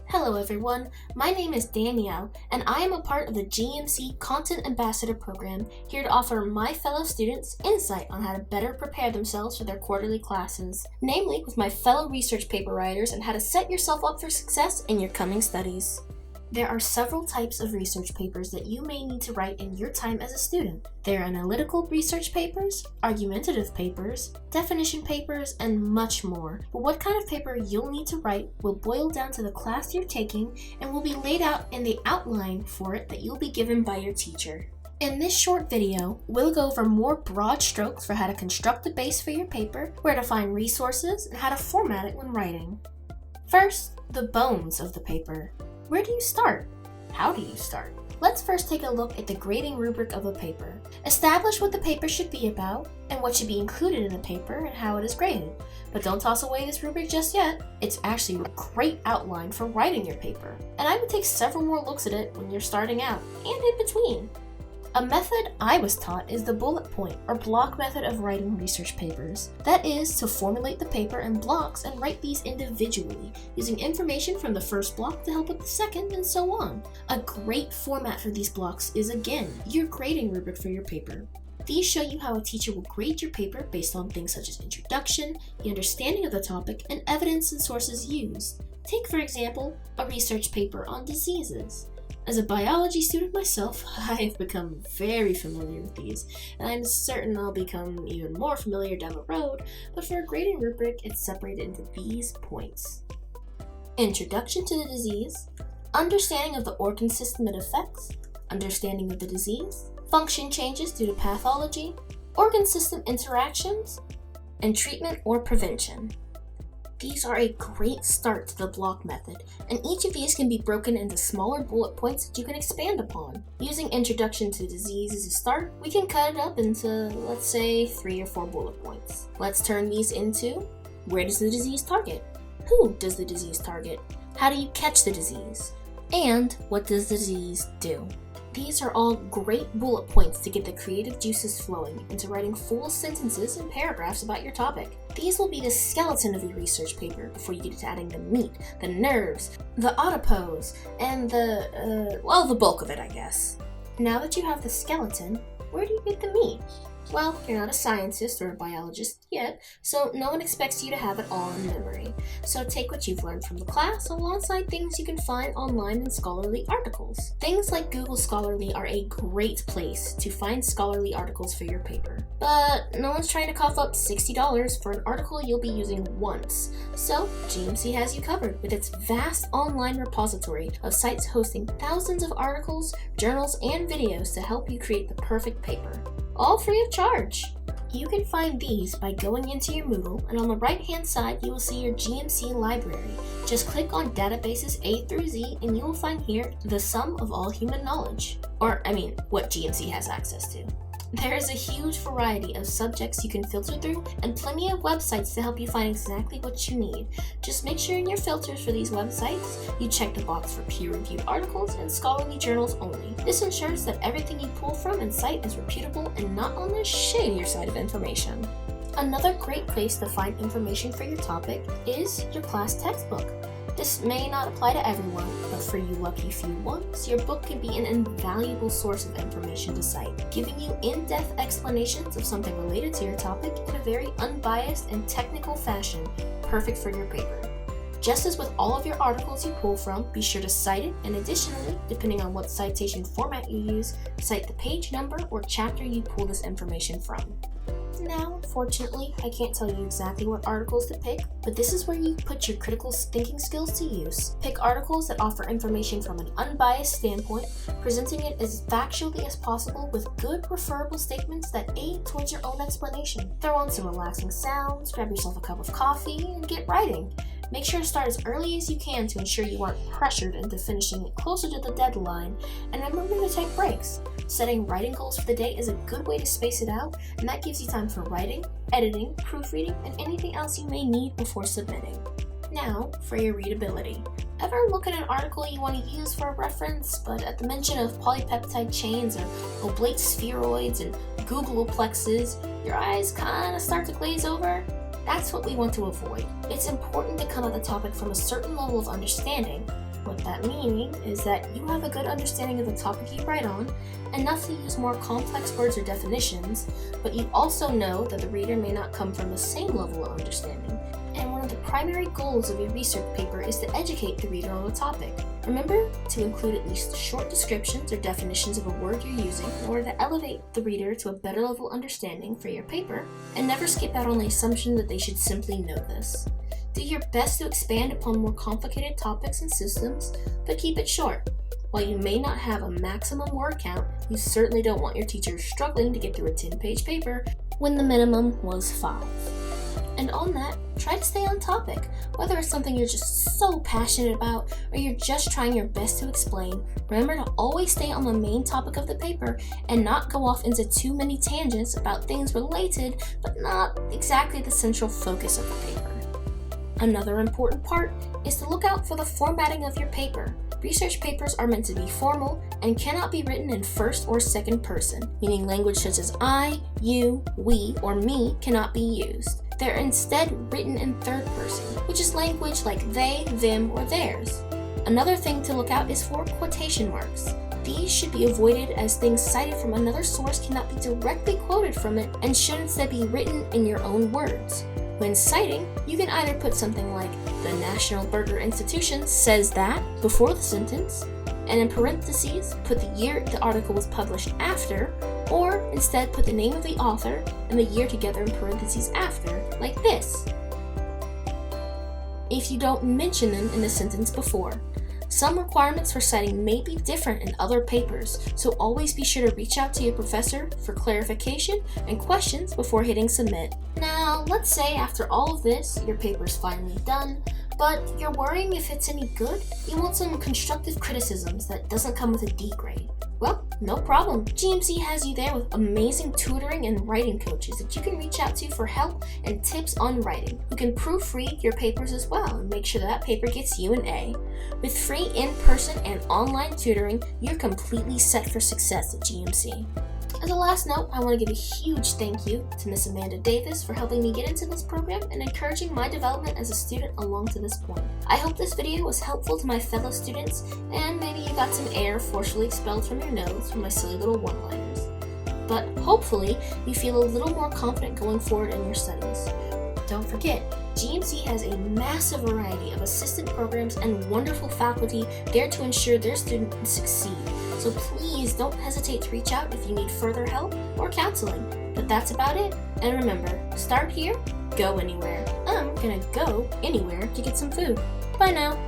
Hello everyone, my name is Danielle, and I am a part of the GMC Content Ambassador Program, here to offer my fellow students insight on how to better prepare themselves for their quarterly classes, namely with my fellow research paper writers and how to set yourself up for success in your coming studies. There are several types of research papers that you may need to write in your time as a student. There are analytical research papers, argumentative papers, definition papers, and much more. But what kind of paper you'll need to write will boil down to the class you're taking and will be laid out in the outline for it that you'll be given by your teacher. In this short video, we'll go over more broad strokes for how to construct a base for your paper, where to find resources, and how to format it when writing. First, the bones of the paper. Where do you start? How do you start? Let's first take a look at the grading rubric of a paper. Establish what the paper should be about and what should be included in the paper and how it is graded. But don't toss away this rubric just yet. It's actually a great outline for writing your paper. And I would take several more looks at it when you're starting out and in between. A method I was taught is the bullet point or block method of writing research papers. That is, to formulate the paper in blocks and write these individually, using information from the first block to help with the second, and so on. A great format for these blocks is, again, your grading rubric for your paper. These show you how a teacher will grade your paper based on things such as introduction, the understanding of the topic, and evidence and sources used. Take, for example, a research paper on diseases. As a biology student myself, I've become very familiar with these, and I'm certain I'll become even more familiar down the road, but for a grading rubric, it's separated into these points. Introduction to the disease, understanding of the organ system it affects, understanding of the disease, function changes due to pathology, organ system interactions, and treatment or prevention. These are a great start to the block method, and each of these can be broken into smaller bullet points that you can expand upon. Using introduction to disease as a start, we can cut it up into, let's say, 3 or 4 bullet points. Let's turn these into: where does the disease target? Who does the disease target? How do you catch the disease? And what does the disease do? These are all great bullet points to get the creative juices flowing into writing full sentences and paragraphs about your topic. These will be the skeleton of your research paper before you get to adding the meat, the nerves, the adipose, and the bulk of it, I guess. Now that you have the skeleton, where do you get the meat? Well, you're not a scientist or a biologist yet, so no one expects you to have it all in memory. So take what you've learned from the class alongside things you can find online in scholarly articles. Things like Google Scholarly are a great place to find scholarly articles for your paper. But no one's trying to cough up $60 for an article you'll be using once. So GMC has you covered with its vast online repository of sites hosting thousands of articles, journals, and videos to help you create the perfect paper. All free of charge. You can find these by going into your Moodle, and on the right hand side you will see your GMC library. Just click on databases A through Z and you will find here the sum of all human knowledge. What GMC has access to. There is a huge variety of subjects you can filter through and plenty of websites to help you find exactly what you need. Just make sure in your filters for these websites, you check the box for peer-reviewed articles and scholarly journals only. This ensures that everything you pull from and cite is reputable and not on the shadier side of information. Another great place to find information for your topic is your class textbook. This may not apply to everyone, but for you lucky few ones, your book can be an invaluable source of information to cite, giving you in-depth explanations of something related to your topic in a very unbiased and technical fashion, perfect for your paper. Just as with all of your articles you pull from, be sure to cite it, and additionally, depending on what citation format you use, cite the page number or chapter you pull this information from. Now, unfortunately, I can't tell you exactly what articles to pick, but this is where you put your critical thinking skills to use. Pick articles that offer information from an unbiased standpoint, presenting it as factually as possible with good referable statements that aid towards your own explanation. Throw on some relaxing sounds, grab yourself a cup of coffee, and get writing. Make sure to start as early as you can to ensure you aren't pressured into finishing it closer to the deadline, and remember to take breaks. Setting writing goals for the day is a good way to space it out, and that gives you time for writing, editing, proofreading, and anything else you may need before submitting. Now, for your readability. Ever look at an article you want to use for a reference, but at the mention of polypeptide chains or oblate spheroids and Googleplexes, your eyes kind of start to glaze over? That's what we want to avoid. It's important to come at the topic from a certain level of understanding, What that meaning is that you have a good understanding of the topic you write on, enough to use more complex words or definitions, but you also know that the reader may not come from the same level of understanding. And one of the primary goals of your research paper is to educate the reader on the topic. Remember to include at least short descriptions or definitions of a word you're using in order to elevate the reader to a better level of understanding for your paper, and never skip out on the assumption that they should simply know this. Do your best to expand upon more complicated topics and systems, but keep it short. While you may not have a maximum word count, you certainly don't want your teacher struggling to get through a 10-page paper when the minimum was 5. And on that, try to stay on topic. Whether it's something you're just so passionate about or you're just trying your best to explain, remember to always stay on the main topic of the paper and not go off into too many tangents about things related but not exactly the central focus of the paper. Another important part is to look out for the formatting of your paper. Research papers are meant to be formal and cannot be written in first or second person, meaning language such as I, you, we, or me cannot be used. They're instead written in third person, which is language like they, them, or theirs. Another thing to look out is for quotation marks. These should be avoided as things cited from another source cannot be directly quoted from it and should instead be written in your own words. When citing, you can either put something like, the National Burger Institution says that before the sentence, and in parentheses, put the year the article was published after, or instead put the name of the author and the year together in parentheses after, like this, if you don't mention them in the sentence before. Some requirements for citing may be different in other papers, so always be sure to reach out to your professor for clarification and questions before hitting submit. Now, let's say after all of this, your paper's finally done, but you're worrying if it's any good? You want some constructive criticisms that doesn't come with a D grade. Well, no problem. GMC has you there with amazing tutoring and writing coaches that you can reach out to for help and tips on writing, who can proofread your papers as well and make sure that paper gets you an A. With free in-person and online tutoring, you're completely set for success at GMC. As a last note, I want to give a huge thank you to Miss Amanda Davis for helping me get into this program and encouraging my development as a student along to this point. I hope this video was helpful to my fellow students, and maybe you got some air forcefully expelled from your nose from my silly little one-liners. But hopefully, you feel a little more confident going forward in your studies. Don't forget, GMC has a massive variety of assistant programs and wonderful faculty there to ensure their students succeed. So please don't hesitate to reach out if you need further help or counseling. But that's about it. And remember, start here, go anywhere. I'm gonna go anywhere to get some food. Bye now.